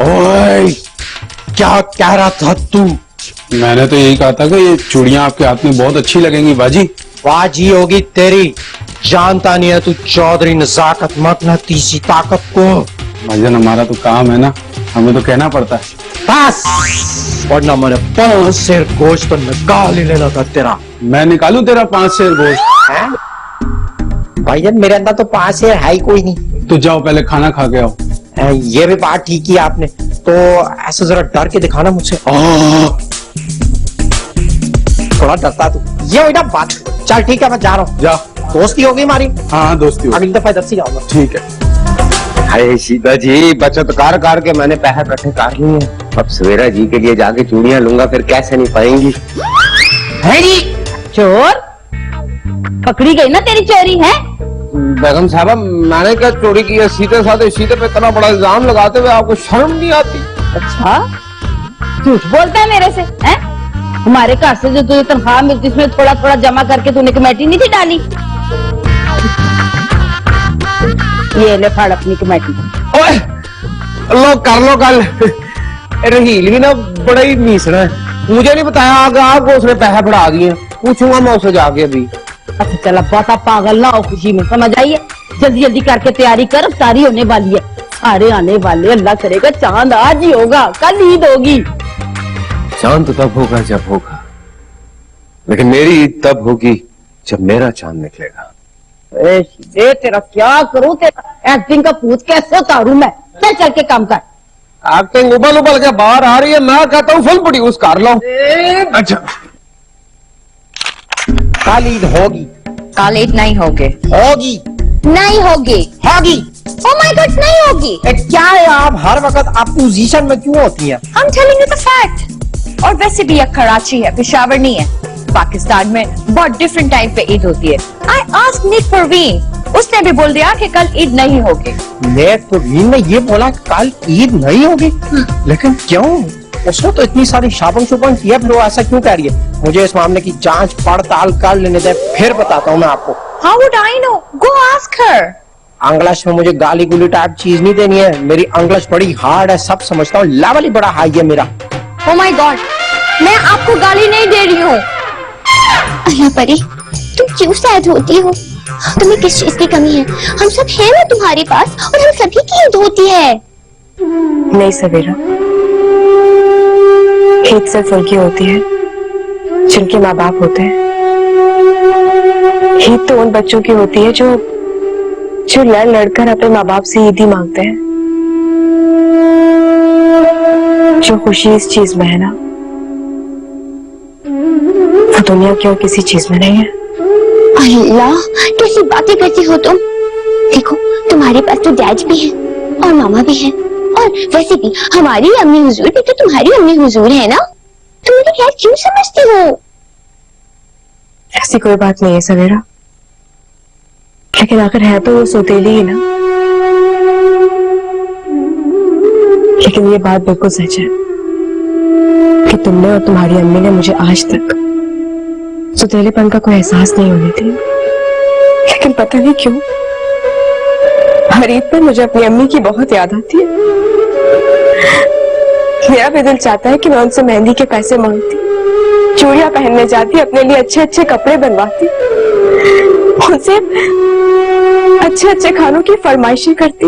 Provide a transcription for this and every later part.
ओए, क्या कह रहा था तू? मैंने तो यही कहा था कि ये चूड़ियां आपके हाथ में बहुत अच्छी लगेंगी बाजी। बाजी होगी तेरी, जानता नहीं है तू चौधरी नजाकत मकनातीसी ताकत को। भाईजान हमारा तो काम है ना, हमें तो कहना पड़ता है। बस, वरना मैंने 5 शेर गोश्त तो निकाल ही लेना था तेरा। मैं निकालूं तेरा 5 शेर गोश्त? है भाईजान, मेरे अंदर तो 5 शेर है ही कोई नहीं। तो जाओ पहले खाना खा के आओ। ये भी बात ठीक ही आपने, तो ऐसे जरा डर के दिखाना मुझसे। थोड़ा डरता तू, ये हुई ना बात। चल ठीक है, मैं जा रहा हूँ। जा, दोस्ती होगी हमारी। हाँ दोस्ती होगी। अगली दफा इधर से जाऊंगा। ठीक है। अरे सीता जी, बचत कर के मैंने पैसे इकट्ठे कर लिए हैं। अब सवेरा जी के लिए जाके चूड़ियां लूंगा, फिर कैसे नहीं पाएंगी। है जी चोर, पकड़ी गई ना तेरी चोरी है। बेगम साहबा, मैंने क्या चोरी की है? सीधे साधे सीधे पे इतना बड़ा इल्जाम लगाते हुए आपको शर्म नहीं आती? अच्छा, झूठ बोलता है मेरे से हैं? हमारे घर से जो तुझे तनख्वाह मिलती उसमें थोड़ा थोड़ा जमा करके तूने कमेटी नहीं थी डाली? ये ले फाड़ अपनी कमेटी। ओए, लो कर लो कल। रहील भी ना बड़ा ही मीसना है, मुझे नहीं बताया आगे आपको उसने पैसे बढ़ा दिए। पूछूंगा मैं उसे जाके अभी। अच्छा चला, बहुत पागल ना हो खुशी में, समझ आइए। जल्दी जल्दी करके तैयारी कर, सारी होने वाली है। सारे आने वाले, अल्लाह करेगा चांद आज ही होगा, कल ईद होगी। चांद तो तब होगा जब होगा, लेकिन मेरी ईद तब होगी जब मेरा चांद निकलेगा। ए तेरा क्या करूं, तेरा एक्टिंग का भूत कैसे उतारूं मैं? चल चल के काम कर। एक्टिंग उबल उबल के बाहर आ रही है, मैं कहता हूँ फुल प्रोड्यूस कर लो। अच्छा, कल ईद होगी। कल ईद नहीं होगी। होगी। नहीं होगी। होगी। ओह माय गॉड, नहीं होगी। क्या है, आप हर वक्त अपोजिशन में क्यों होती हैं? हम टेलिंग यू द फैक्ट। और वैसे भी ये कराची है, पेशावर नहीं है। पाकिस्तान में बहुत डिफरेंट टाइम पे ईद होती है। आई आस्क्ड निक परवीन, उसने भी बोल दिया कि कल ईद नहीं होगी। नेक परवीन ने ये बोला कल ईद नहीं होगी, लेकिन क्यों? उसने तो इतनी सारी शॉपिंग किया, फिर वो ऐसा क्यों कह रही है? मुझे इस मामले की जांच पड़ताल कर लेने दे, फिर बताता हूँ मैं आपको। How would I know? Go ask her. English में मुझे गाली गुली टाइप चीज नहीं देनी है, मेरी इंग्लिश बड़ी हार्ड है, सब समझता हूँ, लेवल ही बड़ा हाई है मेरा। Oh my God, मैं आपको गाली नहीं दे रही हूँ। अल्लाह परी, तुम क्यों सैड होती हो? तुम्हें किस चीज की कमी है? हम सब हैं ना तुम्हारे पास, और हम सभी की ईद होती है। नहीं सवेरा, ईद सिर्फ उनकी होती है जिनके माँ बाप होते हैं। ईद तो उन बच्चों की होती है जो लड़ लड़कर अपने माँ बाप से ईद ही मांगते हैं। जो खुशी इस चीज में है ना, वो दुनिया की और किसी चीज में नहीं है। अल्लाह, कैसी बातें करती हो तुम? देखो, तुम्हारे पास तो डैड भी है और मामा भी है, और वैसे भी हमारी अम्मी हुजूर भी तो तुम्हारी अम्मी हुजूर है ना। तुम मेरी खैर क्यों समझती हो? ऐसी कोई बात नहीं है सवेरा, लेकिन आखिर है तो वो सौतेली ही ना। लेकिन ये बात बिल्कुल सच है कि तुमने और तुम्हारी अम्मी ने मुझे आज तक सौतेलेपन का कोई एहसास नहीं होने दिया। लेकिन पता नहीं क्यों हर ईद पर मुझे अपनी अम्मी की बहुत याद आती है। मेरा भी दिल चाहता है कि मैं उनसे मेहंदी के पैसे मांगती, चूड़ियां पहनने जाती, अपने लिए अच्छे अच्छे कपड़े बनवाती, उनसे अच्छे अच्छे खानों की फरमाइशें करती।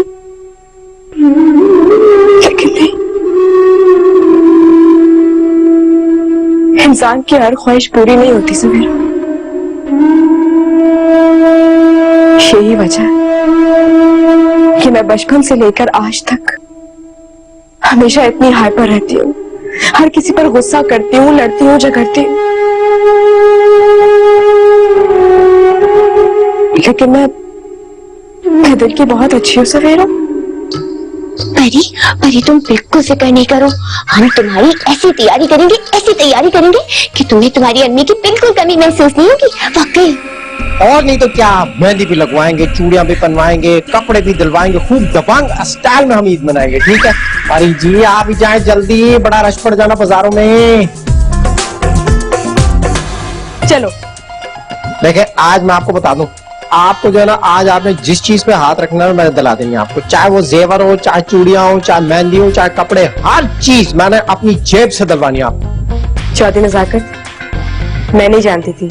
लेकिन नहीं, इंसान की हर ख्वाहिश पूरी नहीं होती सवेरा। यही वजह है कि मैं बचपन से लेकर आज तक हमेशा इतनी हाइपर रहती हूँ, हर किसी पर गुस्सा करती हूँ, लड़ती हूँ, झगड़ती हूँ। लेकिन मैं दिल की बहुत अच्छी हूँ सवेरा। परी, परी तुम बिल्कुल फिक्र नहीं करो, हम तुम्हारी ऐसी तैयारी करेंगे, ऐसी तैयारी करेंगे कि तुम्हें तुम्हारी अम्मी की बिल्कुल कमी महसूस नहीं होगी। वाकई। और नहीं तो क्या, मेहंदी भी लगवाएंगे, चूड़ियां भी बनवाएंगे, कपड़े भी दिलवाएंगे, खूब दबंग स्टाइल में हम ईद मनाएंगे। ठीक है? अरे जी आप ही जाए जल्दी, बड़ा रश पड़ जाना बाजारों में। चलो। देखिए आज मैं आपको बता दूं, आपको जो है ना, आज आपने जिस चीज पे हाथ रखना है मैंने दिला देंगे आपको, चाहे वो जेवर हो, चाहे चूड़ियां हो, चाहे मेहंदी हो, चाहे कपड़े, हर चीज मैंने अपनी जेब से दिलवानी है आपको। चौधरी नजाकत, मैं नहीं जानती थी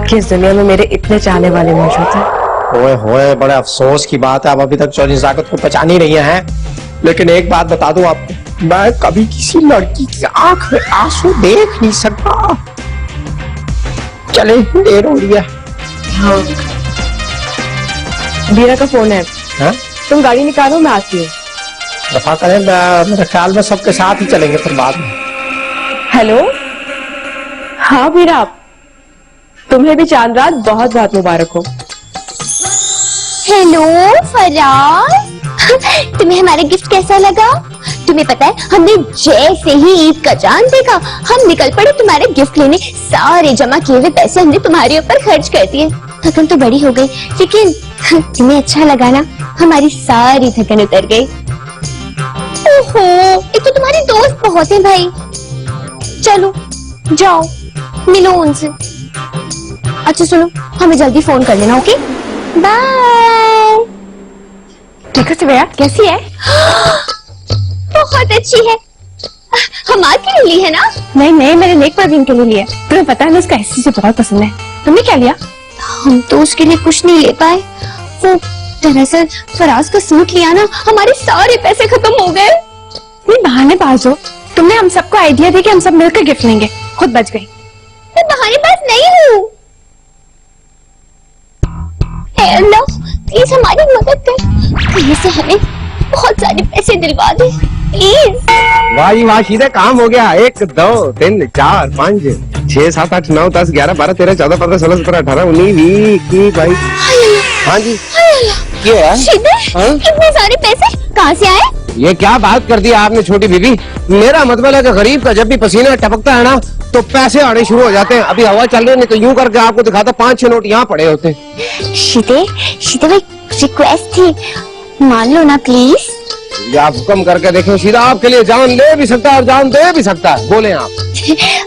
कि इस दुनिया में मेरे इतने चाहने वाले मौजूद हैं। ओए होए, बड़े अफसोस की बात है, आप अभी तक चौधरी नजाकत को पहचान ही नहीं है। लेकिन एक बात बता दूं आपको, मैं कभी किसी लड़की की आंख में आंसू देख नहीं सकता। चले, देर हो रही है। हाँ, बीरा का फोन है। हाँ? तुम गाड़ी निकालो, मैं आती हूँ। दफा करें, मेरे ख्याल में सबके साथ ही चलेंगे फिर बाद में। हेलो, हाँ बीरा, तुम्हें भी चांद रात बहुत बहुत मुबारक हो। हेलो फराज, तुम्हें हमारा गिफ्ट कैसा लगा? तुम्हें पता है, हमने जैसे ही ईद का चांद देखा, हम निकल पड़े तुम्हारे गिफ्ट लेने। सारे जमा किए हुए पैसे हमने तुम्हारे ऊपर खर्च कर दिए। थकन तो बड़ी हो गई, लेकिन तुम्हें अच्छा लगा ना? हमारी सारी थकन उतर गई। ओहो, एक तो तुम्हारे दोस्त बहुत हैं भाई। चलो जाओ, मिलो उनसे। अच्छा सुनो, हमें जल्दी फोन कर लेना, ओके? बाय। ठीक है सिवैया, कैसी है? बहुत अच्छी है। हम आपके लिए ली है ना? नहीं नहीं, मेरे नेक परवीन के लिए लिया। तुम्हें पता है ना, उसका ऐसी से बहुत पसंद है। तुमने क्या लिया? हम तो उसके लिए कुछ नहीं ले पाए। वो दरअसल फराज का सूट लिया ना, हमारे सारे पैसे खत्म हो गए। नहीं, बहानेबाज हो। तुमने हम सबको आइडिया दी कि हम सब मिलकर गिफ्ट लेंगे, खुद बच गई। मैं बहानेबाज नहीं हूँ। हे अल्लाह, प्लीज हमारी मदद कर, कहीं से हमें बहुत सारे पैसे दिलवा दे प्लीज। वाह जी वाह, सीधे काम हो गया। 1 2 3 4 5 6 7 8 9 10 11 12 13 14 15 16 17 18 19 20 21 22। हाँ जी, ये है। शीदे, हाँ? इतने सारे पैसे कहाँ से आए? ये क्या बात कर दी आपने छोटी बीबी। मेरा मतलब है कि गरीब का जब भी पसीना टपकता है ना, तो पैसे आने शुरू हो जाते हैं। अभी हवा चल रही है, नहीं तो यूं करके आपको दिखाता 5-6 नोट यहाँ पड़े होते। शीदे, शीदे भाई, रिक्वेस्ट थी, मान लो ना प्लीज। या आप हुक्म करके देखें, सीधा आपके लिए जान ले भी सकता है और जान दे भी सकता है। बोले आप।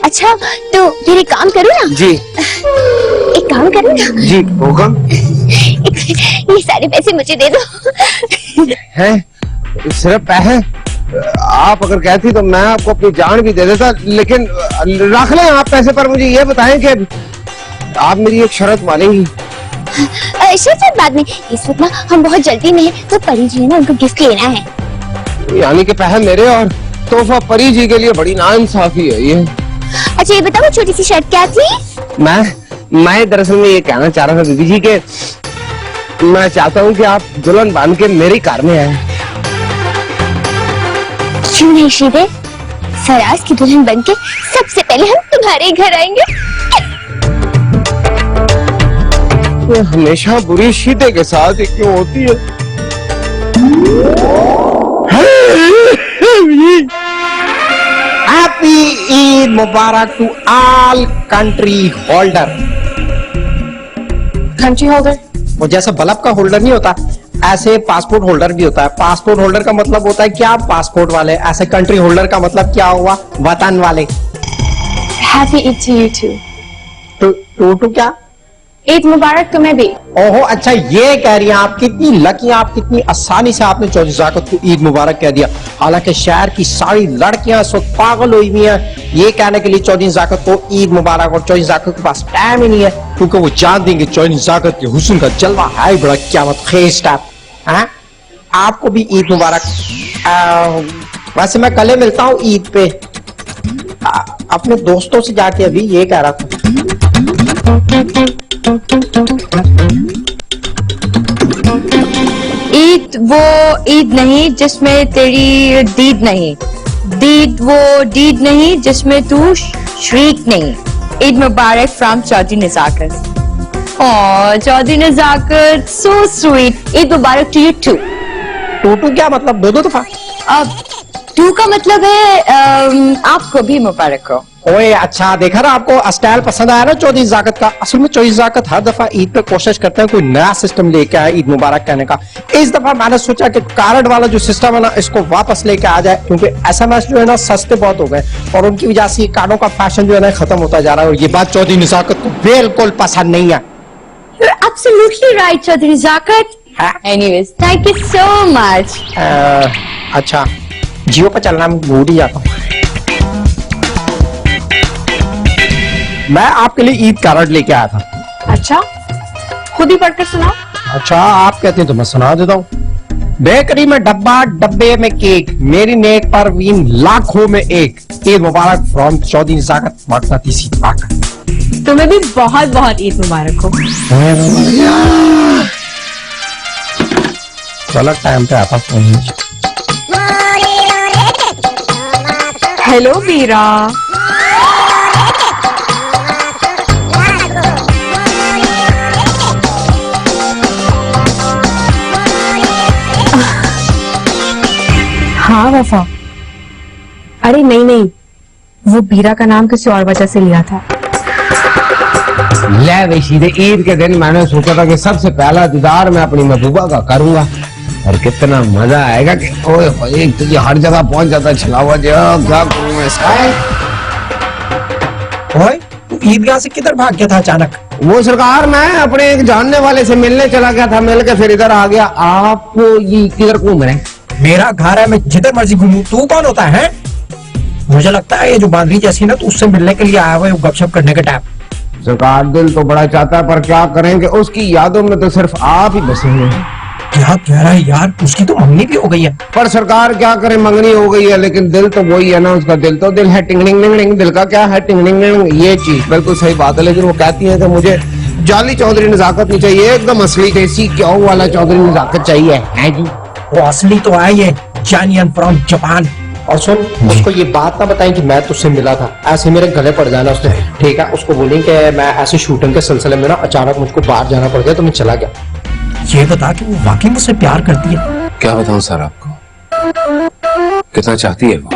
अच्छा तो फिर एक काम करो ना। जी, एक काम करो ना, जी हुक्म ये सारे पैसे मुझे दे दो। है। सिर्फ पैसे? आप अगर कहती तो मैं आपको अपनी जान भी दे देता, लेकिन रख लें आप पैसे। पर मुझे ये बताएं कि आप मेरी एक शर्त मानेंगी? शर्त बाद में, इस वक्त ना हम बहुत जल्दी में हैं, तो परी जी है ना, उनको गिफ्ट लेना है। यानी कि पैसे मेरे और तोहफा परी जी के लिए बड़ी नाइंसाफी है ये। अच्छा ये बताओ, छोटी सी शर्त क्या थी? मैं दरअसल में ये कहना चाह रहा था दीदी जी के मैं चाहता हूँ कि आप दुल्हन बन के मेरी कार में आए। क्यों नहीं शीदे, फराज की दुल्हन बनके सबसे पहले हम तुम्हारे घर आएंगे। ये हमेशा बुरी शीदे के साथ ही क्यों होती है? हैप्पी ईद मुबारक to all country holder. Country holder? वो जैसे बल्ब का होल्डर नहीं होता, ऐसे पासपोर्ट होल्डर भी होता है। पासपोर्ट होल्डर का मतलब होता है क्या, पासपोर्ट वाले। ऐसे कंट्री होल्डर का मतलब क्या हुआ, वतन वाले। Happy Eid to you too. Too क्या? ईद मुबारक तुम्हें भी। ओहो, अच्छा ये कह रही हैं आप। कितनी लकी, आप कितनी आसानी से आपने चौधरी ज़ाकत को ईद मुबारक कह दिया। हालांकि शहर की सारी लड़कियां इस वक्त पागल हुई हुई हैं ये कहने के लिए चौधरी ज़ाकत को ईद मुबारक, और चौधरी ज़ाकत के पास टाइम ही नहीं है, क्योंकि वो जान देंगे चौधरी ज़ाकत के हुस्न का जलवा है बड़ा क़यामत खेज टाइप। हाँ, आपको भी ईद मुबारक। वैसे मैं कल मिलता हूँ ईद पे, अपने दोस्तों से जाके अभी ये कह रहा था। ईद वो ईद नहीं जिसमें तेरी दीद नहीं, दीद वो दीद नहीं जिसमें तू शरीक नहीं। ईद मुबारक from Chaudhary Nazakat. Oh Chaudhary Nazakat, so sweet. Eid मुबारक टू यू टू। टू क्या मतलब, दो दफा? अब टू का मतलब है आपको भी मुबारक हो। ओए अच्छा, देखा ना, आपको स्टाइल पसंद आया ना चौधरी ज़ाकत का। असल में चौधरी ज़ाकत हर दफा ईद पे कोशिश करते हैं कोई नया सिस्टम लेके आए ईद मुबारक कहने का। इस दफा मैंने सोचा कि कार्ड वाला जो सिस्टम है ना, इसको वापस लेके आ जाए, क्योंकि SMS जो है ना सस्ते बहुत हो गए, और उनकी वजह से कार्डों का फैशन जो है ना खत्म होता जा रहा है। और ये बात चौधरी नज़ाकत को बिल्कुल पसंद नहीं है। You're absolutely right, Chaudhry Zakat. Anyways, thank you so much. अच्छा, जियो पर चलना मैं भूल ही जाता हूँ। मैं आपके लिए ईद कार्ड लेके आया था। अच्छा, खुद ही पढ़कर सुनाओ। अच्छा, आप कहते हैं तो मैं सुना देता हूँ। बेकरी में डब्बा, डब्बे में केक, मेरी नेक परवीन लाखों में एक। ईद मुबारक फ्रॉम चौधरी नज़ाकत, मकसद इसी बात। तुम्हें भी बहुत बहुत ईद मुबारक हो। गलत टाइम पे आता फोन। हेलो वीरा। हाँ वफा। अरे नहीं, वो बीरा का नाम किसी और वजह से लिया था। ले भाई, सीधे ईद के दिन मैंने सोचा था कि सबसे पहला दीदार मैं अपनी महबूबा का करूंगा, और कितना मजा आएगा कि ओए भाई तुझे हर जगह पहुंच जाता छलावा जो क्या करूं मैं इसका। ओए, तू ईदगाह से किधर भाग गया था अचानक? वो सरकार, मैं अपने एक जानने वाले से मिलने चला गया था, मिल के फिर इधर आ गया। आप ये किधर घूम रहे हैं? मेरा घर है, मैं जिधर मर्जी घूमूं। तू कौन होता है? मुझे लगता है ये जो बांदरी जैसी ना, तो उससे मिलने के लिए आया हुआ है, गपशप करने के टाइम। सरकार, दिल तो बड़ा चाहता है, पर क्या करेंगे, उसकी यादों में तो सिर्फ आप ही बसे हुए हैं। क्या कह रहा है यार, उसकी तो मंगनी भी हो गई है। पर सरकार क्या करे, मंगनी हो गई है, लेकिन दिल तो वही है ना, उसका दिल तो दिल है। टिंगलिंग टिंगलिंग, दिल का क्या है, टिंगलिंग टिंगलिंग, ये चीज बिल्कुल सही बात है। लेकिन वो कहती है कि मुझे जाली चौधरी नजाकत नहीं चाहिए, एकदम असली देसी क्यों वाला चौधरी नजाकत चाहिए। है जी, वो असली तो है ये, चाइनियन फ्रॉम जापान। और सुन, उसको ये बात ना बताएं कि मैं तुझसे मिला था, ऐसे मेरे गले पड़ जाना उसने, ठीक है? उसको बोलें कि मैं ऐसे शूटिंग के सिलसिले में ना अचानक मुझको बाहर जाना पड़ गया तो मैं चला गया। ये बता कि वो वाकई मुझसे प्यार करती है? क्या बताऊं सर आपको, कितना चाहती है वो।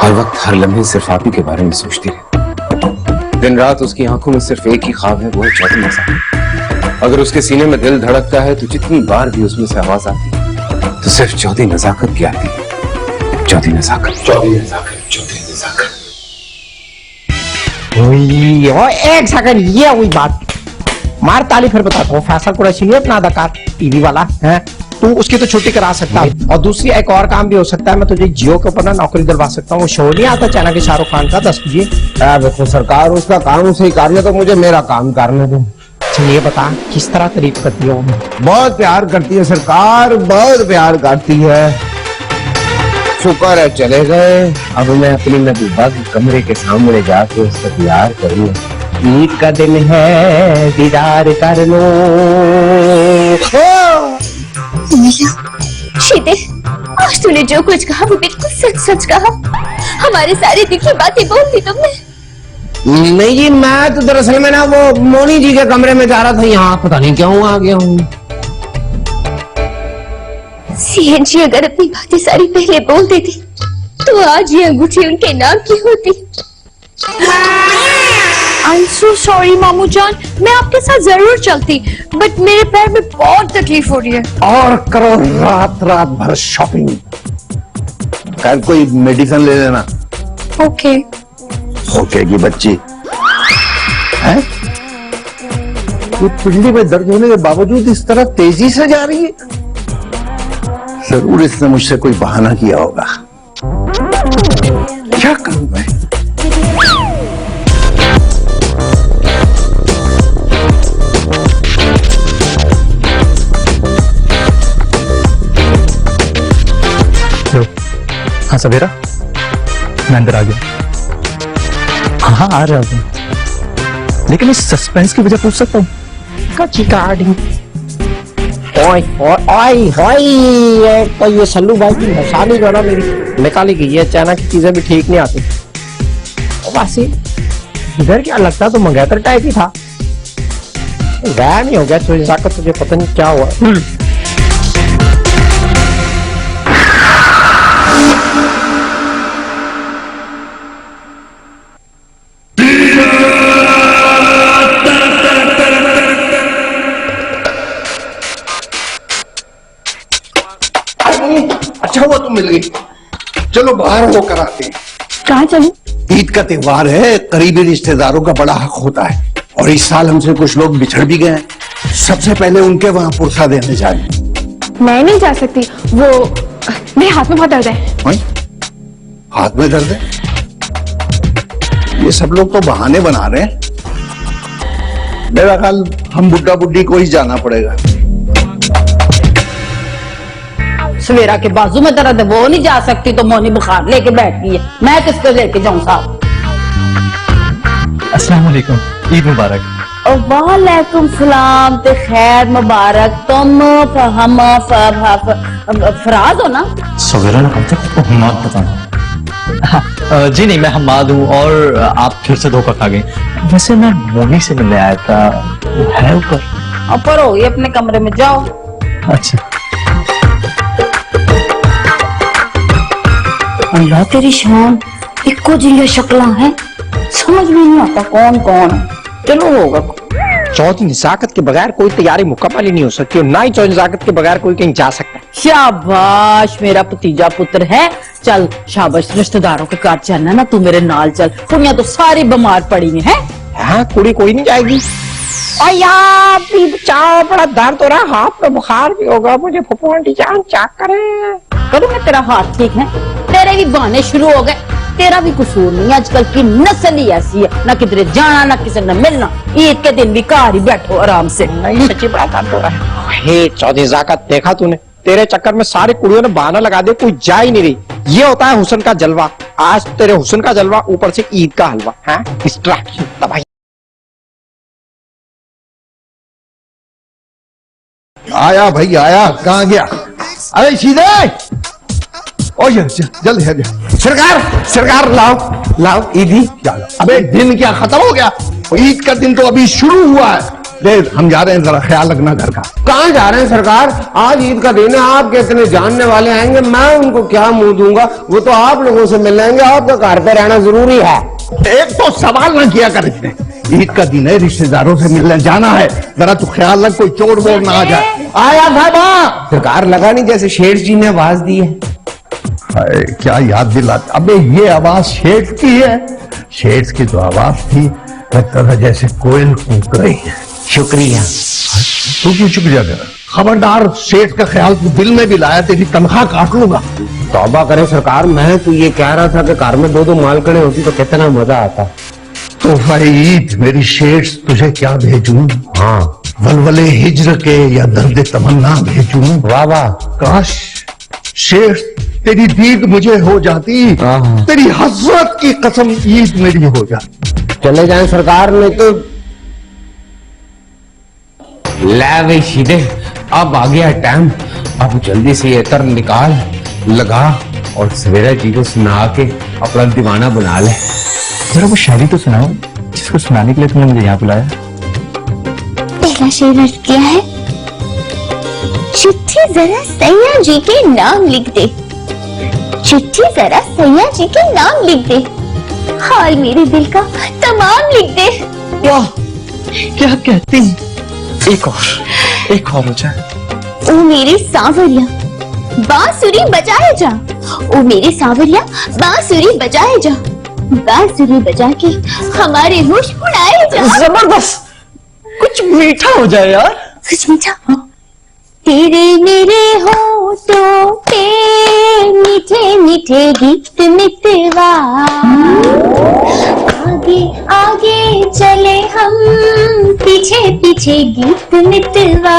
हर वक्त हर लम्हे सिर्फ आप ही के बारे में सोचती रहती। दिन रात उसकी आंखों में सिर्फ एक ही ख्वाब है, वो है चौधरी नज़ाकत। अगर उसके सीने में दिल धड़कता है तो जितनी बार भी उसमें से आवाज आती है तो सिर्फ चौधरी नज़ाकत की आती है। चौधरी नज़ाकत, चौधरी नज़ाकत, चौधरी नज़ाकत। एक सेकंड, ये हुई बात। मार ताली, फिर बताता हूँ। फैसल कुरैशी नहीं अपना अदाकार टीवी वाला है, तू उसकी तो छुट्टी करा सकता है। और दूसरी एक और काम भी हो सकता है, मैं तुझे जियो के ऊपर ना नौकरी दिलवा सकता हूँ। वो शो नहीं आता चाइना के शाहरुख खान का 10 बजे। देखो सरकार, उसका काम उसे ही कार्य, तो मुझे मेरा काम करने दो। चलिए बता, किस तरह तारीफ करती है वो? बहुत प्यार करती है सरकार, बहुत प्यार करती है। शुक्र है चले गए, अब मैं अपनी महबूबा के कमरे के सामने जाके उससे प्यार करूँ। ईद का दिन है, दीदार कर लो। शीते, आज तूने जो कुछ कहा वो बिल्कुल सच सच कहा। हमारे सारे दिल की बातें बोल दी तुमने। नहीं जी, मैं तो दरअसल में ना वो मोनी जी के कमरे में जा रहा था, यहाँ पता नहीं क्यों आ गया हूँ। सीएन जी अगर अपनी बातें सारी पहले बोल देती तो आज ये अंगूठी उनके नाम की होती। I'm so sorry मामू जान, मैं आपके साथ जरूर चलती, बट मेरे पैर में बहुत तकलीफ हो रही है। और करो रात रात भर शॉपिंग। खैर कोई मेडिसिन ले लेना। ओके। ओके की बच्ची है, ये पिंडी में दर्द होने के बावजूद इस तरह तेजी से जा रही है। जरूर इसने मुझसे कोई बहाना किया होगा। क्या करूं मैं? हाँ सवेरा, मैं अंदर आ गया। हाँ आ रहा हूँ, लेकिन इस सस्पेंस की वजह पूछ सकता हूँ? कच्ची कार्डिंग। ओए ओए ओए ओए, ये तो ये सल्लू भाई की निशानी जो है ना मेरी निकाली गई है। चाइना की चीजें भी ठीक नहीं आती। वासी इधर क्या लगता तो मंगेतर टाइप ही था, वह नहीं हो गया। तुझे जाकर तुझे पता नहीं क्या हुआ। अच्छा हुआ तुम मिल गई, चलो बाहर होकर आते हैं। कहाँ चलूं? ईद का त्योहार है, करीबी रिश्तेदारों का बड़ा हक होता है। और इस साल हमसे कुछ लोग बिछड़ भी गए हैं। सबसे पहले उनके वहां पुरसा देने जाए। मैं नहीं जा सकती, वो मेरे हाथ में बहुत दर्द है। वहीं? हाथ में दर्द है? ये सब लोग तो बहाने बना रहे हैं। मेरा ख्याल हम बुड्ढा बुड्ढी को ही जाना पड़ेगा। सवेरा के बाजू में दर्द है, वो नहीं जा सकती तो मोनी बुखार लेके बैठी है। मैं किसको लेके जाऊं साहब? अस्सलाम वालेकुम, ईद मुबारक। वालेकुम सलाम ते खैर मुबारक। तुम हम फराज हो ना? सवेरा ने कहा था आपको हम्माद बताना। जी नहीं, मैं हम्माद हूँ और आप फिर से धोखा खा गई। वैसे मैं मोनी से मिलने आया था, वो है ऊपर। ऊपर हो गई, अपने कमरे में जाओ। अच्छा। अल्लाह तेरी शान, इक्को जिया शक्लां हैं, समझ में नहीं आता कौन कौन है। चलो होगा। चौथी निजाकत के बगैर कोई तैयारी मुकम्मल ही नहीं हो सकती और ना ही चौथी निजाकत के बगैर कोई कहीं जा सकता है। शाबाश, मेरा भतीजा पुत्र है। चल शाबाश, रिश्तेदारों के घर चलना ना, तू मेरे नाल चल। कुड़ियां तो सारी बीमार पड़ी हैं। हाँ, कुड़ी कोई नहीं जाएगी। और यार बचाओ, बड़ा दर्द हो रहा है, हाथ में बुखार भी होगा मुझे। फुफू आंटी जान चेक करें। करूँ मैं, तेरा हाथ ठीक है? तेरे भी बहाने शुरू हो गए। तेरा भी कसूर नहीं, आजकल की नस्ल ही ऐसी है, ना किधरे जाना ना किसी ने मिलना। ईद के दिन भी घर ही बैठो आराम से। नहीं, सच्ची बड़ा दर्द हो रहा है। हे चौथी निजाकत, देखा तूने, तेरे चक्कर में सारी कुड़ियों ने बहाना लगा दिया, कोई जा ही नहीं रही। ये होता है हुस्न का जलवा। आज तेरे हुस्न का जलवा, ऊपर से ईद का हलवा। हाँ, डिस्ट्रैक्शन तबाही। आया भाई आया, कहाँ गया? अरे सीधे ओ जल्द है। सरकार सरकार लाओ लाओ ईदी। क्या? अबे दिन क्या खत्म हो गया? ईद का दिन तो अभी शुरू हुआ है। देख, हम जा रहे हैं, जरा ख्याल रखना घर का। कहाँ जा रहे हैं सरकार? आज ईद का दिन है, आपके इतने जानने वाले आएंगे, मैं उनको क्या मुंह दूंगा? वो तो आप लोगों से मिल लेंगे, आपका घर पे रहना जरूरी है। एक तो सवाल ना किया कर इतने। ईद का दिन है, रिश्तेदारों से मिलने जाना है, जरा तू ख्याल रख कोई चोर वोर ना आ जाए। आया बाबा। सरकार लगा नहीं जैसे शेठ जी ने आवाज दी है। हाय, क्या याद दिलाते। अबे ये आवाज शेठ की है। शेठ की तो आवाज थी, लगता था जैसे कोयल कूक रही है। शुक्रिया। तू क्यों शुक्रिया कर? खबरदार, शेठ का ख्याल तू दिल में भी लाया, तेरी तनख्वाह काट लूंगा। तौबा करें सरकार, मैं तो ये कह रहा था कि कार में दो दो मालकड़े होती तो कितना मजा आता। तो भाई ईद मेरी शेठ तुझे क्या भेजूं? हाँ, वलवले हिज्र के या दर्द तमन्ना भेजूं? वाह वाह, काश शेठ तेरी दीद मुझे हो जाती, तेरी हसरत की कसम ईद मेरी हो जाती। चले जाएं सरकार, नहीं तो ले भाई सीधे, अब आ गया टाइम। अब जल्दी से ये तर निकाल, लगा और सवेरा जी को सुना के अपना दीवाना बना ले। जरा वो शायरी तो सुनाओ जिसको सुनाने के लिए तुमने मुझे यहाँ बुलाया। पहला शेर अर्ज किया है, चिट्ठी जरा सैया जी के नाम लिख दे, चिट्ठी जरा सैया जी के नाम लिख दे, हाल मेरे दिल का तमाम लिख दे। वाह, क्या कहती? एक और हो जाए। ओ मेरे सांवरिया बांसुरी बजाए जा, ओ मेरे सांवरिया बांसुरी बजाए जा, बांसुरी बजा के हमारे होश उड़ाए जा। जबरदस्त, कुछ मीठा हो जाए यार। कुछ मीठा? हाँ। तेरे मेरे होठों पे मीठे मीठे गीत मितवा, आगे आगे चले हम पीछे पीछे गीत मितवा।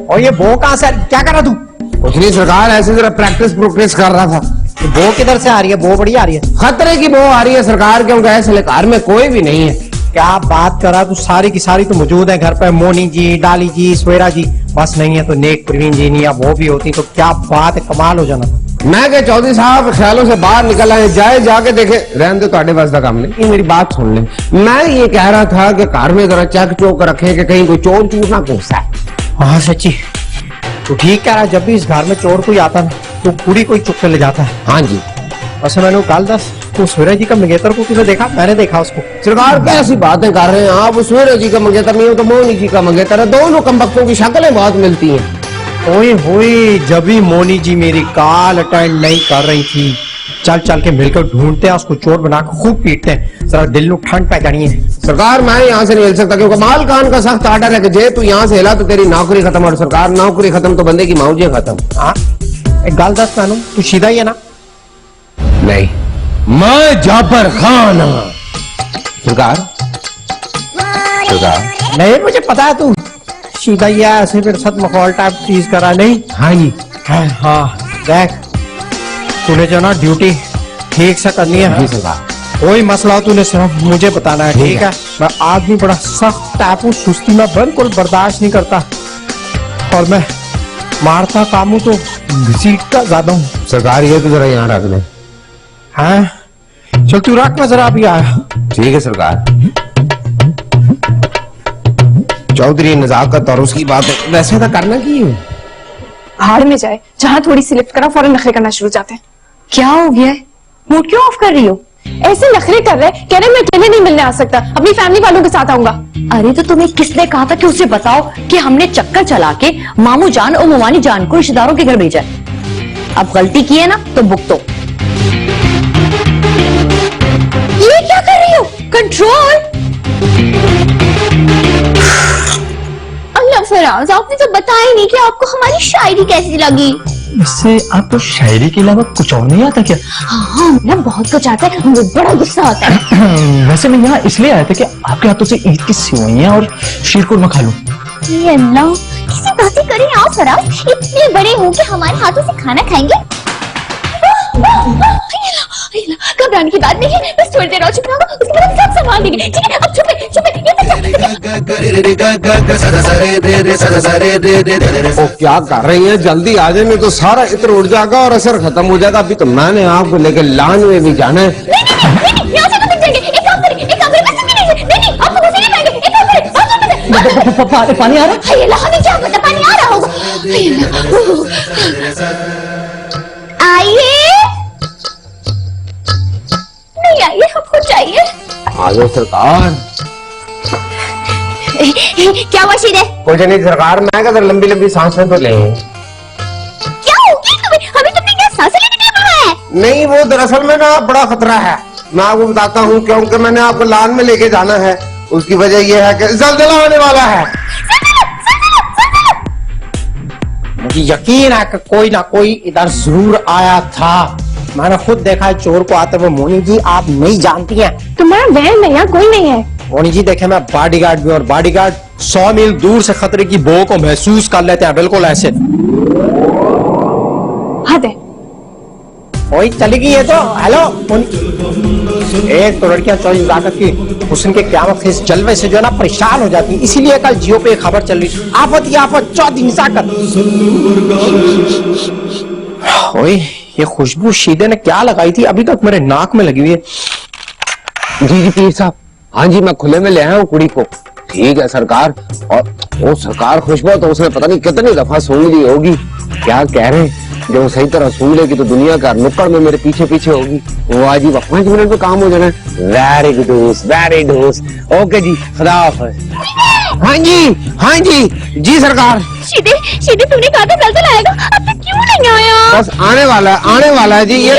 और ये बो कहाँ से? क्या कर रहा तू? कुछ नहीं सरकार, ऐसे जरा प्रैक्टिस प्रोक्टिस कर रहा था। बो किधर से आ रही है? बो बढ़िया आ रही है। खतरे की बो आ रही है सरकार, क्योंकि ऐसे कार में कोई भी नहीं है। क्या बात कर रहा तू? सारी की सारी तो मौजूद है घर पे, मोनी जी, डाली जी, स्वेरा जी, बस नहीं है तो नेक प्रवीण जी नहीं, या वो भी होती तो क्या बात है, कमाल हो जाना। मैं क्या चौधरी साहब ख्यालों से बाहर निकल आए, जाए जाके देखे, रहने दो ਤੁਹਾਡੇ वास्ता काम नहीं। ये मेरी बात सुन ले, मैं ये कह रहा था कि कार में जरा चेक चौक रखे कि कहीं कोई चोर चूर ना घुसा है। हाँ सच्ची, तू ठीक कह रहा है। जब भी इस घर में चोर कोई आता ना तो पूरी कोई चुप के ले जाता है। हाँ जी। वैसे मैंने कल दस तो सूर्य जी का मंगेतर को किसी देखा? मैंने देखा उसको। सरकार कैसी बातें कर रहे हैं आप? सूर्य जी का मंगेतर नहीं हो तो मोनी जी का मंगेतर है। दोनों कमबख्तों की शक्लें बहुत मिलती हैं। ओए होए, जब भी मोनी जी मेरी कॉल अटेंड नहीं कर रही थी, चल चल के मिलकर ढूंढते हैं उसको, चोर बना के खूब पीटते हैं, जरा दिल में ठंड पै जानी है। सरकार मैं यहाँ से नहीं हिल सकता क्योंकि माल खान का सख्त आर्डर है कि जे तू यहाँ से हिला तो तेरी नौकरी खत्म। और सरकार नौकरी खत्म तो बंदे की मौजें खत्म। हाँ, एक गाल दस मानो, तू सीधा ही है ना? नहीं, मैं जाबर खान हूं। सरकार सरकार नहीं, मुझे पता है तू सीधा ही है, ऐसे फिर सत मखौल टाइप चीज करा नहीं। हाँ जी हाँ, देख तूने जो ना ड्यूटी ठीक से करनी है। जी सरकार। कोई मसला हो तूने सिर्फ मुझे बताना है, ठीक है? मैं आदमी बड़ा सख्त टाइप हूँ, सुस्ती में बिल्कुल बर्दाश्त नहीं करता, और मैं मारता काम हूँ तो घसीटता ज्यादा हूँ। सरकार ये तो जरा यहाँ रख दे। हाँ चल तू रख, मैं जरा अभी आया। ठीक है सरकार। चौधरी नजाकत और उसकी बात वैसे तो करना की है। भाड़ में जाए, जहाँ थोड़ी सी लिफ्ट करा फौरन नखरे करना शुरू हो जाते हैं। क्या हो गया है? मूड क्यों ऑफ कर रही हो? ऐसे नखरे कर रहे, कह रहे मैं अकेले नहीं मिलने आ सकता, अपनी फैमिली वालों के साथ आऊंगा। अरे तो तुम्हें किसने कहा था कि उसे बताओ कि हमने चक्कर चला के मामू जान और मुमानी जान को रिश्तेदारों के घर भेजा है। अब गलती की है ना तो भुगतो। ये क्या कर रही हो? कंट्रोल। अल्लाह फराज, आपने तो बताया नहीं कि आपको हमारी शायरी कैसी लगी। इससे आपको शायरी के अलावा कुछ और नहीं आता क्या? हाँ, ना बहुत कुछ आता है, मुझे बड़ा गुस्सा आता है। वैसे मैं यहाँ इसलिए आया था कि आपके हाथों से ईद की सेवइयां और शीर कुरमा खा लूं। ये अल्लाह, किसी बातें करें आप फराज, इतने बड़े हो के हमारे हाथों से खाना खाएंगे? घबराने की बात नहीं है, बस थोड़ी देर और चुप रहो, उसके बाद हम सब संभाल लेंगे। ठीक है, अब चुप है, चुप है, ओ क्या कर रही है? जल्दी आ जाए, नहीं तो सारा इत्र उड़ जाएगा और असर खत्म हो जाएगा। अभी तो मैंने आपको लेकर लान में भी जाना है। नहीं, यहाँ से मत जाएंगे। एक काम करें, बस सुनिए नहीं, नहीं, आपको घुसे नहीं पाएंगे। एक काम करें, पानी आ रहा है? हाय अल्लाह, हमें क्या पता पानी आ रहा होगा। हाय अल्लाह, आइए, नहीं आइए, हमको चाहिए। आ जाओ सरकार। क्या हुआ शीरे? कुछ नहीं सरकार, मैं कहता लंबी लंबी सांसें तो लें। क्या हो गया तुम्हें? अभी तुमने क्या सांसें लेने के लिए बोला है? नहीं, वो दरअसल में ना बड़ा खतरा है। मैं आपको बताता हूँ, क्योंकि मैंने आपको लान में लेके जाना है। उसकी वजह यह है कि ज़ल्ज़ला आने वाला है। मुझे यकीन है कि कोई ना कोई इधर जरूर आया था। मैंने खुद देखा है चोर को आते हुए। मोनी जी आप नहीं जानती हैं, तुम्हारा बहन नहीं, यहाँ कोई नहीं है। मोनी जी देखे मैं बॉडीगार्ड भी, और बॉडीगार्ड 100 मील दूर से खतरे की बो को महसूस कर लेते हैं, बिल्कुल ऐसे। हद है। ओए चली गई है तो। हेलो एक तो लड़कियां चौधरी नजाकत की हुस्न के क़यामत के इस जलवे से जो है ना परेशान हो जाती है, इसीलिए कल जियो पे खबर चल रही, आफत ही आफत चौधरी नजाकत। ओए ये खुशबू शीदे ने क्या लगाई थी, अभी तक मेरे नाक में लगी हुई है। जी जी पीर साहब, हाँ जी मैं खुले में ले आया हूँ कुड़ी को। ठीक है सरकार। और वो सरकार खुशबू तो उसने पता नहीं कितनी दफा सूंघ ली होगी। क्या कह रहे हैं, जब वो सही तरह सूंघ लेगी तो दुनिया का नुक्कड़ में मेरे पीछे पीछे होगी। वो आज 5 मिनट में काम हो जाना है। वेरी गुड, ओके जी, खुदा हाफिज। हाँ जी जी सरकार। शीदे तूने कहा था ज़ल्ज़ला आएगा, अब तक क्यों नहीं आया? बस आने वाला है जी। ये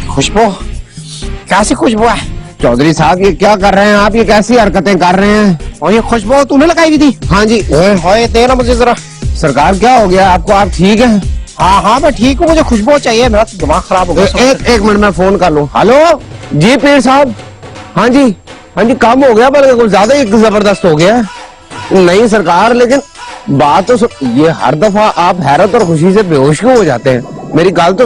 खुशबू, कैसी खुशबू है? चौधरी साहब ये क्या कर रहे हैं आप? ये कैसी हरकतें कर रहे हैं? और ये खुशबू तूने लगाई हुई थी? हाँ जी। ओए देना मुझे जरा। सरकार क्या हो गया आपको? आप ठीक हैं? हाँ मैं ठीक हूँ, मुझे खुशबू चाहिए, मेरा तो दिमाग खराब हो गया। एक मिनट में फोन कर लूं। हेलो जी पीर साहब। हाँ जी काम हो गया, बल्कि कुछ ज्यादा ही जबरदस्त हो गया। नहीं सरकार, लेकिन बात तो ये हर दफा आप हैरत और खुशी से बेहोश क्यों हो जाते हैं? मेरी गाल तो।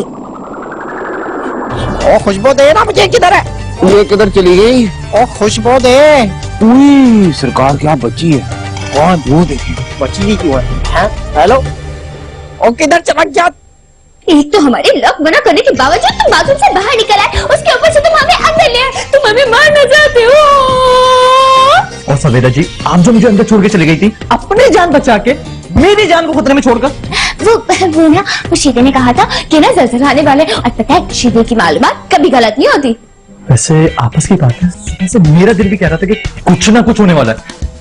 ओ खुशबू दे ना मुझे, किधर है? ये किधर चली गई? ओ खुशबू दे। उई, सरकार क्या बची है? कौन वो देखी बची ही क्यों है? हेलो ओ किधर चमक जा? एक तो हमारे लक मना करने के बावजूद तुम बाथरूम से बाहर निकल आए, उसके ऊपर से तुम हमें अंदर ले आए। तुम हमें मारना चाहते हो। और सवेदा जी, आप जो मुझे अंदर छोड़ के चली गई थी, अपनी जान बचा के मेरी जान को खतरे में छोड़कर। वो ना, वो शीदे ने कहा था कि ना ज़लज़ला आने वाले, और पता है शीदे की मालूमात कभी गलत नहीं होती। वैसे आपस की बात है, वैसे मेरा दिल भी कह रहा था कि कुछ ना कुछ होने वाला है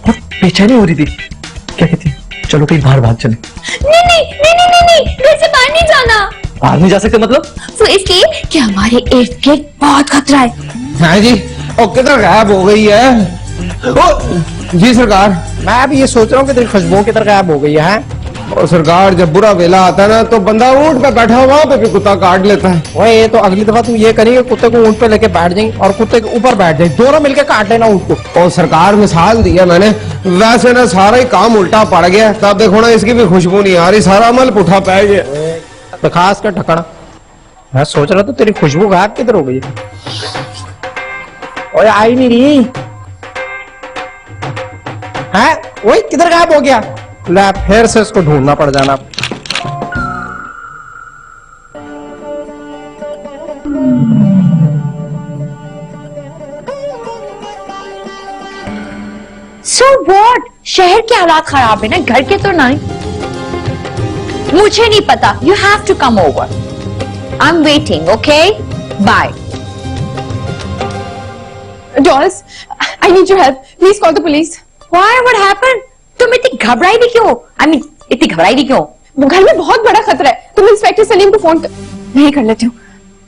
और बेचैनी हो रही थी। क्या कहती है, चलो कहीं बाहर भाग चले। नहीं नहीं नहीं नहीं नहीं नहीं, घर से बाहर नहीं जाना। बाहर नहीं जा सकते मतलब? वो इसलिए कि हमारे इर्द गिर्द बहुत खतरा है। हाँ जी, और किधर गायब हो गई है? ओ, जी सरकार। मैं भी ये सोच रहा हूँ कि तेरी खुशबू किधर गायब हो गई है। और सरकार, जब बुरा वेला आता है ना तो बंदा ऊंट पे बैठा वहां पे भी कुत्ता काट लेता है। ओए ये तो अगली दफा तू ये करेंगे, कुत्ते को ऊंट पे लेके बैठ जाएंगे और कुत्ते के ऊपर बैठ जाए, दोनों मिलके काट लेना ऊंट को। और सरकार, मिसाल दिया मैंने, वैसे ना सारा ही काम उल्टा पड़ गया। तब देखो ना, इसकी भी खुशबू नहीं आ रही, सारा अमल पुठा पै गया। खास कर ढकना। मैं सोच रहा था तेरी खुशबू गायब किधर हो गई। ओए आई नहीं रही है, ओए किधर गायब हो गया? ला फिर से इसको ढूंढना पड़ जाना। So what? शहर के हालात खराब है ना, घर के तो नहीं। मुझे नहीं पता। You have to come over. I'm waiting. Okay? Bye. Dolls, I need your help. Please call the police. Why? What happened? तुम इतनी घबराई भी क्यों? I mean, इतनी घबराई भी क्यों? घर में बहुत बड़ा खतरा है। तुम इंस्पेक्टर सलीम को फोन कर। नहीं कर लेती हूँ।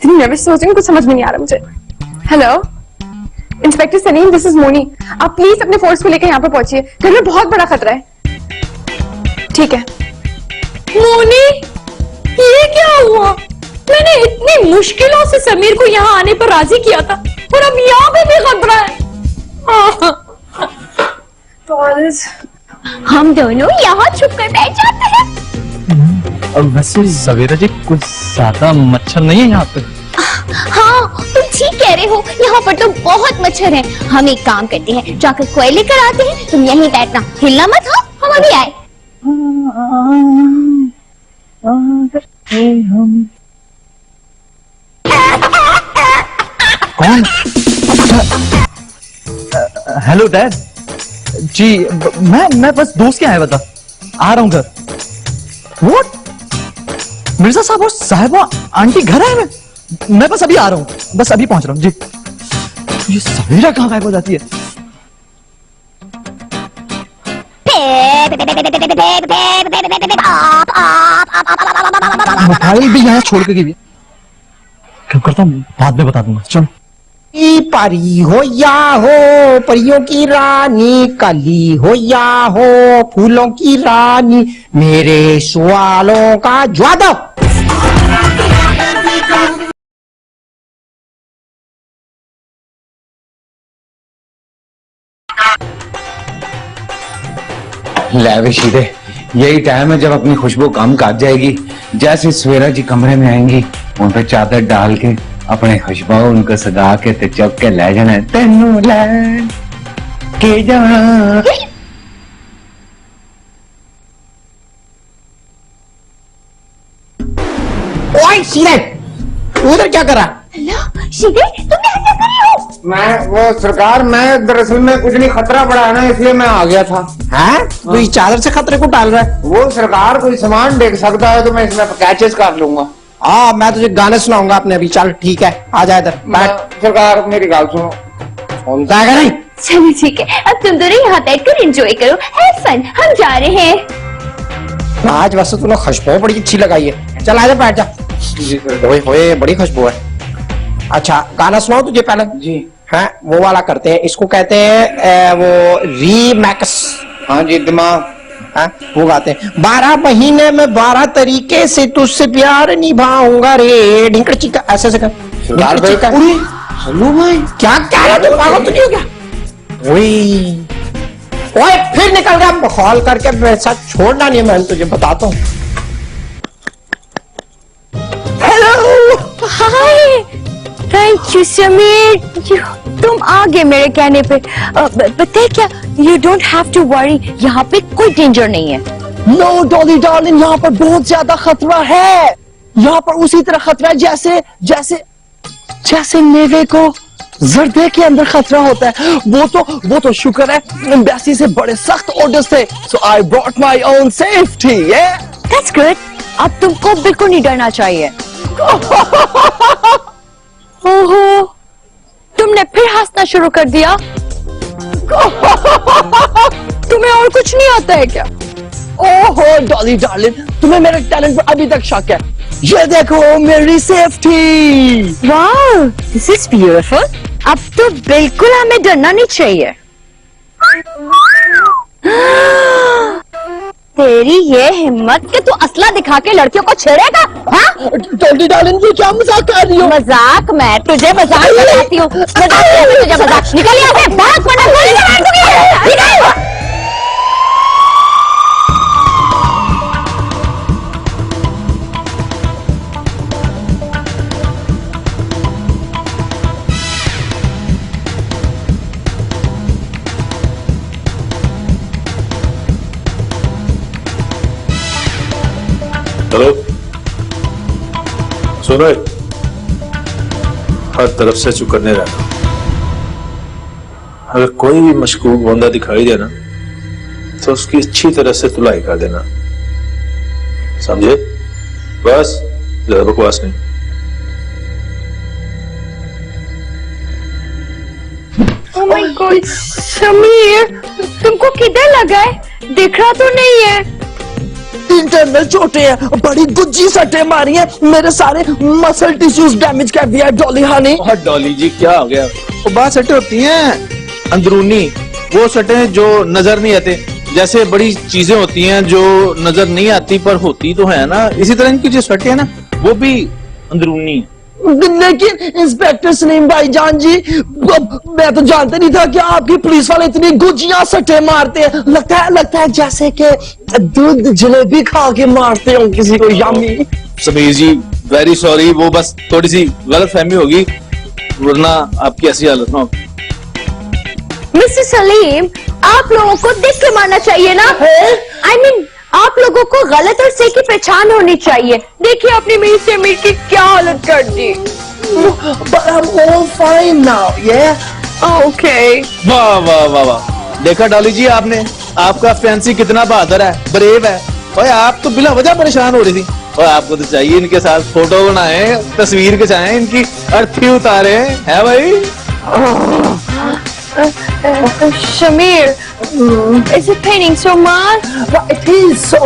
इतनी नर्वस सोच रही हूँ, कुछ समझ में नहीं आ रहा मुझे। Hello, inspector Salim, this is Moni. आप प्लीज अपने फोर्स को लेकर यहाँ पे पहुंचिए। घर में बहुत बड़ा खतरा है। ठीक है। मोनी, ये क्या हुआ? मैंने इतनी मुश्किलों से समीर को यहाँ आने पर राजी किया था और अब यहाँ पे भी खतरा है। हम दोनों यहाँ छुप कर बैठ जाते हैं। वैसे सवेरा जी, कुछ ज्यादा मच्छर नहीं है यहाँ पे? हाँ, तुम ठीक कह रहे हो, यहाँ पर तो बहुत मच्छर हैं। हम एक काम करते हैं, जाकर कोयले लेकर आते हैं। तुम यहीं बैठना, हिलना मत। हो, हम अभी आए। कौन? हेलो डैड जी, मैं बस दोस्त के आया बता, आ रहा हूँ घर। What? मिर्जा साहब और साहिबा आंटी घर आए? मैं बस अभी आ रहा हूँ, बस अभी पहुंच रहा हूँ जी। ये सवेरा कहाँ गायब हो जाती है? मोबाइल भी यहाँ छोड़ के गई। क्यों करता हूँ, बाद में बता दूंगा। चलो। परी हो या हो, परियों की रानी, कली हो या हो फूलों की रानी, मेरे सवालों का जवाब दो। शीदे, यही टाइम है जब अपनी खुशबू कम काट जाएगी। जैसे सवेरा जी कमरे में आएंगी, उन पे चादर डाल के अपने खुशबू उनको सदा के ते चौक के ले जाना, तेनू ले के जाना। ओए शीदे, उधर क्या करा? शीदे, तुम यहाँ क्या कर रही हो? मैं वो सरकार, मैं दरअसल में कुछ नहीं, खतरा पड़ा है ना, इसलिए मैं आ गया था। हैं? तो इस चादर से खतरे को डाल रहा है? वो सरकार कोई सामान देख सकता है तो मैं इसमें कैचेस कर लूंगा। मैं तुझे गाने सुनाऊंगा अपने अभी। चल ठीक है, आ जा इधर बैठ। सरकार मेरी गाल सुनो। सुनता है नहीं? चलो ठीक है, अब तुम दोनों यहाँ बैठकर एंजॉय करो, हैव फन। हम जा रहे हैं। आज वैसे तूने खुशबू बड़ी अच्छी लगाई है। चल आजा, बैठ जा। ओए होए, बड़ी खुशबू है। अच्छा, गाना सुनाओ तुझे पहले जी। है वो वाला करते हैं, इसको कहते हैं वो रीमैक्स। हाँ जी, दिमाग। हाँ, वो गाते हैं 12 महीने में 12 तरीके से तुझसे प्यार निभाऊंगा रे ढिंकड़ चिका, ऐसे से कर। ढिंकड़ चिका। हेलो भाई, क्या कह रहा तू? पागल तो नहीं हो क्या? ओए फिर निकल गया बखौल करके। मेरे साथ छोड़ना नहीं है, मैं तुझे बताता हूँ। Hello, hi, thank you Sameer. तुम आ गए मेरे कहने पे। पता है क्या, you don't have to worry, यहाँ पे कोई डेंजर नहीं है। नो डॉली डार्लिंग, यहाँ पर बहुत ज्यादा खतरा है। यहाँ पर उसी तरह खतरा है जैसे जैसे जैसे मेवे को जर्दे के अंदर खतरा होता है। वो तो शुक्र है एम्बेसी से बड़े सख्त ऑर्डर्स थे, so I brought my own safety. That's good. अब तुमको बिल्कुल नहीं डरना चाहिए। ओहो, तुमने फिर हंसना शुरू कर दिया। तुम्हें और कुछ नहीं आता है क्या? ओहो डॉली डार्लिंग, तुम्हें मेरे टैलेंट पर अभी तक शक है। ये देखो मेरी सेफ्टी। वाह, दिस इज ब्यूटीफुल। अब तो बिल्कुल हमें डरना नहीं चाहिए। तेरी ये हिम्मत कि तू असला दिखा के लड़कियों को छेड़ेगा? हाँ? डॉली डार्लिंग, ये क्या मजाक कर रही हो? मजाक? मैं तुझे मजाक बताती हूँ। तुझे मजाक। निकल यहाँ से, भाग वरना गोली मार दूंगी। निकल। हेलो, सुनो, हर तरफ से चुकन्ने रहना। अगर कोई भी मशकूक बंदा दिखाई देना तो उसकी अच्छी तरह से तुलाई कर देना, समझे? बस, ज्यादा बकवास नहीं। Oh my God, समीर, तुमको किधर लगा है? दिख रहा तो नहीं है। इंटरनल चोटें हैं, बड़ी गुज्जी सट्टे मारी हैं, मेरे सारे मसल टिश्यूज डैमेज कर दिया है डॉली हनी। और डॉली जी क्या हो गया? वो बात सट्टे होती हैं अंदरूनी, वो सट्टे जो नजर नहीं आते। जैसे बड़ी चीजें होती हैं जो नजर नहीं आती पर होती तो है ना, इसी तरह इनकी जो सट्टे हैं ना वो भी अंदरूनी है। लेकिन इंस्पेक्टर सलीम भाईजान जी, मैं तो जानते नहीं था कि आपकी पुलिस वाले इतनी गुजियां सट्टे मारते हैं। लगता है जैसे कि दूध जलेबी खा के मारते हो किसी को। यामी समीर जी, वेरी सॉरी, वो बस थोड़ी सी गलत फहमी होगी, वरना आपकी ऐसी हालत ना हो। मिस्टर सलीम, आप लोगों को देख के मारना चाहिए ना। I mean, आप लोगों को गलत और सही की पहचान होनी चाहिए। देखिए आपने मेरी समीर की क्या हालत कर दी। But I'm all fine now, yeah? Okay. वाह वाह वाह वाह, देखा डॉली जी आपने, आपका फैंसी कितना बहादुर है, ब्रेव है। और आप तो बिना वजह परेशान हो रही थी, और आपको तो चाहिए इनके साथ फोटो बनाए, तस्वीर खिंचाएं, इनकी अर्थी उतारे, है भाई? Shamir, is it paining so much? It is so.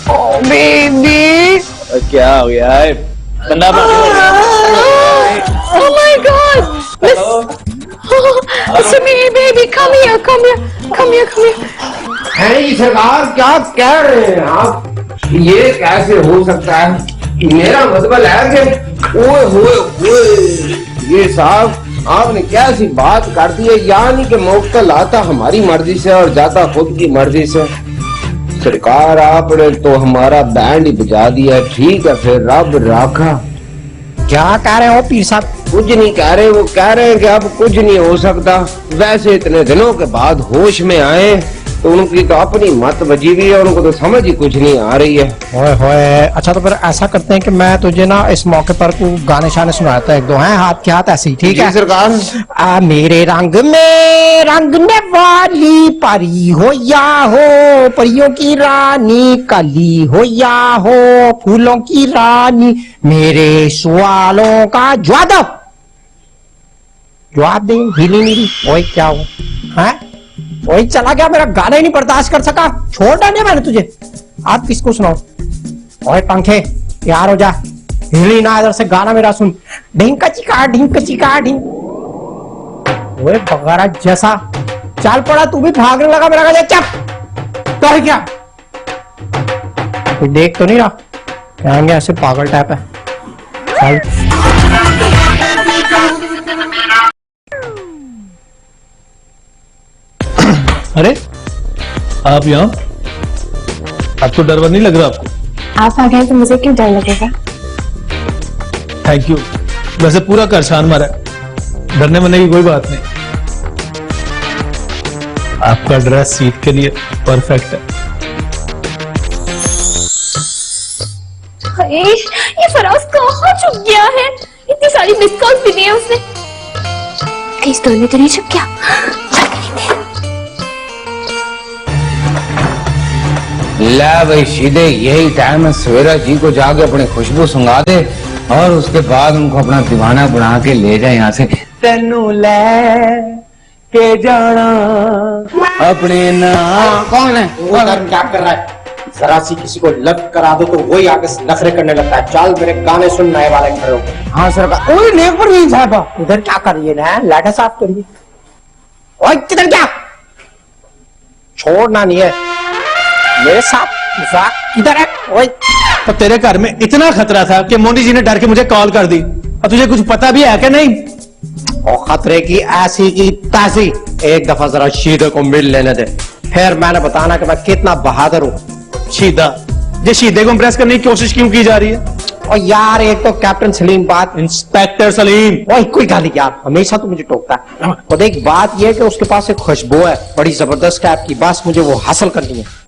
Oh baby. क्या हो गया है? ठंडा पानी हो गया। Oh my God. Shamir baby, come here, come here, come here, come here. है जी सरकार, क्या कह रहे हैं आप? ये कैसे हो सकता है? मेरा मतलब है कि ओए ये साहब, आपने क्या सी बात कर दी है, यानी कि मुक्तल आता हमारी मर्जी से और जाता खुद की मर्जी से। सरकार, आपने तो हमारा बैंड ही बजा दिया। ठीक है फिर, रब राखा। क्या कह रहे हो पीर साहब? कुछ नहीं कह रहे, वो कह रहे हैं कि अब कुछ नहीं हो सकता। वैसे इतने दिनों के बाद होश में आए तो उनकी तो अपनी मत बजी हुई है, उनको तो समझ ही कुछ नहीं आ रही है। ओए होए, अच्छा तो फिर ऐसा करते हैं कि मैं तुझे ना इस मौके पर तू गाने शाने सुनाता है एक दो, हैं हाथ के हाथ ऐसे ही, ठीक है? सरकार, मेरे रंग में रंगने वाली परी हो या हो, परियों की रानी काली हो या हो, फूलों की रानी, मेरे सवालों का जवाब दो। जवाब दे, हिली नहीं। ओए क्या हो, हैं? वही चला गया, मेरा गाना ही नहीं बर्दाश्त कर सका, छोड़ डाले मैंने तुझे। आप किसको सुनाओ? ओए पंखे, तैयार हो जा, हिली ना इधर से, गाना मेरा सुन। ढिंक चिका ढिंक चिका ढिंक। ओए बगारा जैसा, चल पड़ा तू भी भागने लगा मेरा गाना। चुप तो है क्या? कोई देख तो नहीं रहा? आएंगे ऐसे पागल टाइप है। चल अरे आप यहाँ, आपको डर नहीं लग रहा? आपको आप आ गए तो मुझे क्यों डर लगेगा? Thank you. वैसे पूरा घर छान मारा है, डरने मरने की कोई बात नहीं। आपका ड्रेस सीट के लिए परफेक्ट है। ये फराज कहाँ छुप गया है? इतनी सारी मिस कॉल्स भी दी है उसने। कहीं स्टोर में तो नहीं छुप गया? ला भाई सीधे यही टाइम है, सवेरा जी को जाके अपनी खुशबू सुंगा दे और उसके बाद उनको अपना दीवाना बना के ले जाए यहाँ से। तेनू ले के जाना अपने ना। कौन है वो? क्या कर रहा है? जरा सी किसी को लग करा दो तो वही आगे से नखरे करने लगता है। चल मेरे गाने सुन, नए वाले खड़े हो। हाँ सरकार। ओए नेक पर नहीं साहब, उधर क्या कर रही है ना? लाठा साफ करिए। ओए किधर क्या? छोड़ना नहीं है मेरे साथ। मजाक किधर है? ओए तो तेरे घर में इतना खतरा था कि मोदी जी ने डर के मुझे कॉल कर दी। और तुझे कुछ पता भी है क्या? नहीं। और खतरे की ऐसी की तैसी। एक दफा जरा शीदे को मिल लेने दे, फिर मैंने बताना कि मैं कितना बहादुर हूँ। शीदा? ये शीदे को इम्प्रेस करने की कोशिश क्यों की जा रही है? और यार एक तो कैप्टन सलीम बात। इंस्पेक्टर सलीम। वही कोई गाली यार, हमेशा तो मुझे टोकता है। और देख बात यह है कि उसके पास एक खुशबू है बड़ी जबरदस्त टाइप की, बस मुझे वो हासिल करनी है।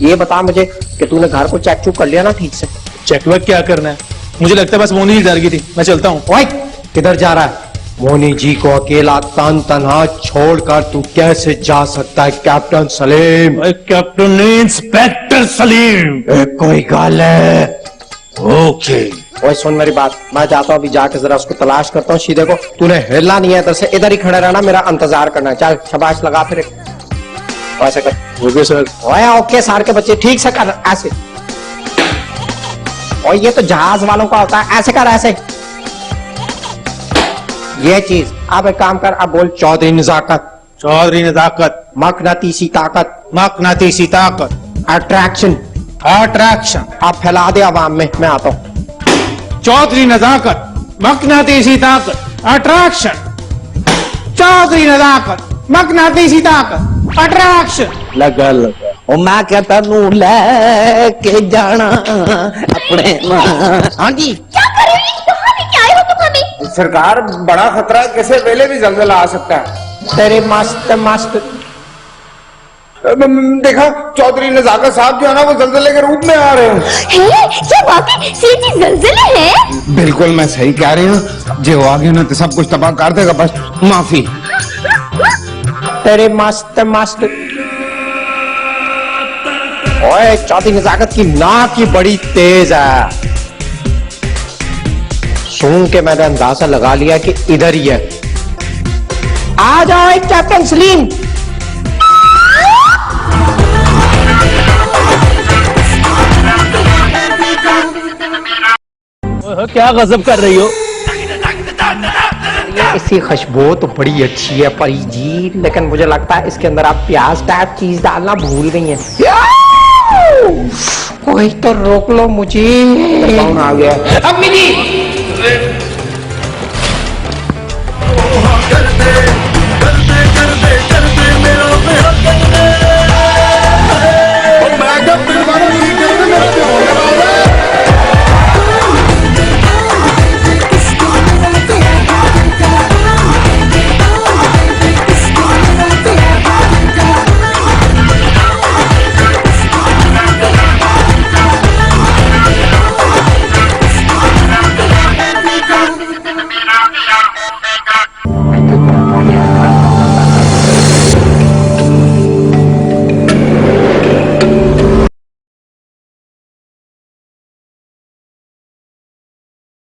ये बता मुझे कि तूने घर को चेक चुक कर लिया ना ठीक से? चेकवेक क्या करना है? मुझे लगता है बस मोनी जी डर गई थी। मैं चलता हूँ। ओए किधर जा रहा है? मोनी जी को अकेला तन तनहा छोड़कर तू कैसे जा सकता है कैप्टन सलीम? कैप्टन नहीं, इंस्पेक्टर सलीम। कोई गाल है? ओके। ओए सुन मेरी बात, मैं जाता हूँ अभी जाके जरा उसको तलाश करता हूँ शीदे को। तूने हिलना नहीं है इधर से, इधर ही खड़े रहना, मेरा इंतजार करना है। चल शबाश लगा फिर ऐसे कर। Okay sir. ओए ओके सार के बच्चे ठीक से कर ऐसे। और ये तो जहाज वालों का होता है, ऐसे कर ऐसे। ये चीज। अब एक काम कर, अब बोल चौधरी नजाकत। चौधरी नजाकत। मकनातीसी ताकत। मकनातीसी ताकत। अट्रैक्शन। अट्रैक्शन। आप फैला दे आवाम में, मैं आता हूँ। चौधरी नजाकत, मकनातीसी ताकत, अट्रैक्शन। चौधरी नजाकत, मकनातीसी ताकत, अट्रैक्शन। लगा लगा। और मैं कहता नू लेके जाना अपने। हाँ जी। क्या कर रही हो? कहाँ लेके आए हो तुम हमें? सरकार बड़ा खतरा है, किसी वेले भी जल्जला आ सकता है। तेरे मस्त मस्त। देखा चौधरी नजाकत साहब जो है ना वो जल्जले के रूप में आ रहे हैं। क्या वाकई सीधी जल्जले हैं? बिल्कुल मैं सही कह रही हूँ, जो आगे ना तो सब कुछ तबाह कर देगा, बस माफी। तेरे मस्त मस्त। ओए चौधरी नजाकत की नाक की बड़ी तेज है। सुन के मैंने अंदाजा लगा लिया कि इधर ही है। आ जाओ कैप्टन सलीम। क्या गजब कर रही हो? इसकी खुशबू तो बड़ी अच्छी है परी जी, लेकिन मुझे लगता है इसके अंदर आप प्याज टाइप चीज डालना भूल गई हैं। कोई तो रोक लो मुझे। कौन आ गया? अम्मी जी। कर दे मेरा